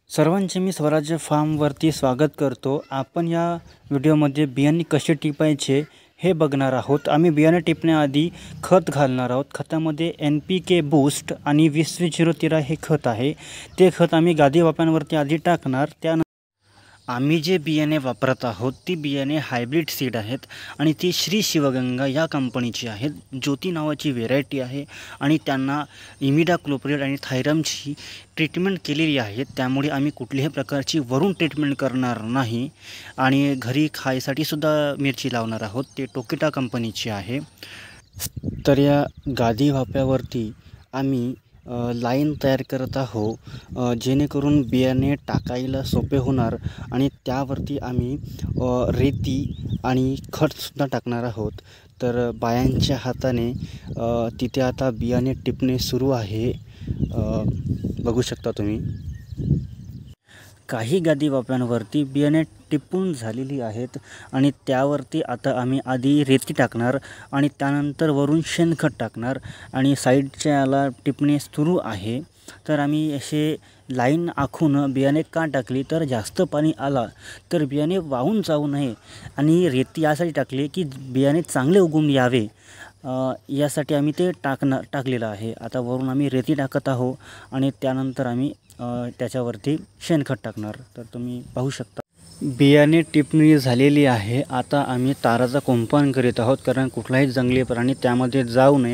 सर्वांचे मी स्वराज्य फार्मवरती स्वागत करतो। आपण या व्हिडिओमध्ये बियाणे कसे टिपायचे हे बघणार आहोत। आम्ही बियाणे टिपण्याआधी खत घालणार आहोत। खतामध्ये NPK बूस्ट आणि 20-20-13 हे खत आहे। ते खत आम्ही गादी वाफ्यांवरती आधी टाकणार। त्यानंतर आम्ही जे बियाणे वापरत आहोत ती बियाणे हायब्रिड सीड आहेत आणि ती श्री शिवगंगा या कंपनीची आहेत। ज्योती नावाची व्हेरायटी आहे आणि त्यांना इमिडाक्लोप्रिड आणि थायरमची ट्रीटमेंट केलेली आहे। त्यामुळे आम्ही कुठल्याही प्रकारची वरून ट्रीटमेंट करणार नाही आणि घरी खायसाठी सुद्धा मिरची लावणार आहोत। ते टोकिटा कंपनीची आहे। तर या गादी वाफ्यावरती आम्ही लाईन तयार करत आहोत जेणेकरून बियाणे टाकायला सोपे होणार आणि त्यावरती आम्ही रेती आणि खतसुद्धा टाकणार आहोत। तर बायांच्या हाताने तिथे आता बियाणे टिपणे सुरू आहे। बघू शकता तुम्ही काही गादी वाफ्यांवरती बियाणे टिपून झालेली आहेत आणि त्यावरती आता आम्ही आधी रेती टाकणार आणि त्यानंतर वरून शेणखत टाकणार आणि साईडच्या याला टिपणे सुरू आहे। तर आम्ही असे लाईन आखून बियाणे का टाकली तर जास्त पाणी आला तर बियाणे वाहून जाऊ नये आणि रेती यासाठी टाकली की बियाणे चांगले उगवून यावे यासाठी आम्ही ते टाकलेलं आहे। आता वरून आम्ही रेती टाकत आहोत आणि त्यानंतर आम्ही त्याच्यावरती शेणखत टाकणार। तर तुम्ही पाहू शकता बियाणे टिपणी झालेली आहे। आता आम्ही ताराचा कुंपण करीत आहोत कारण कुठलाही जंगली प्राणी त्यामध्ये जाऊ नये।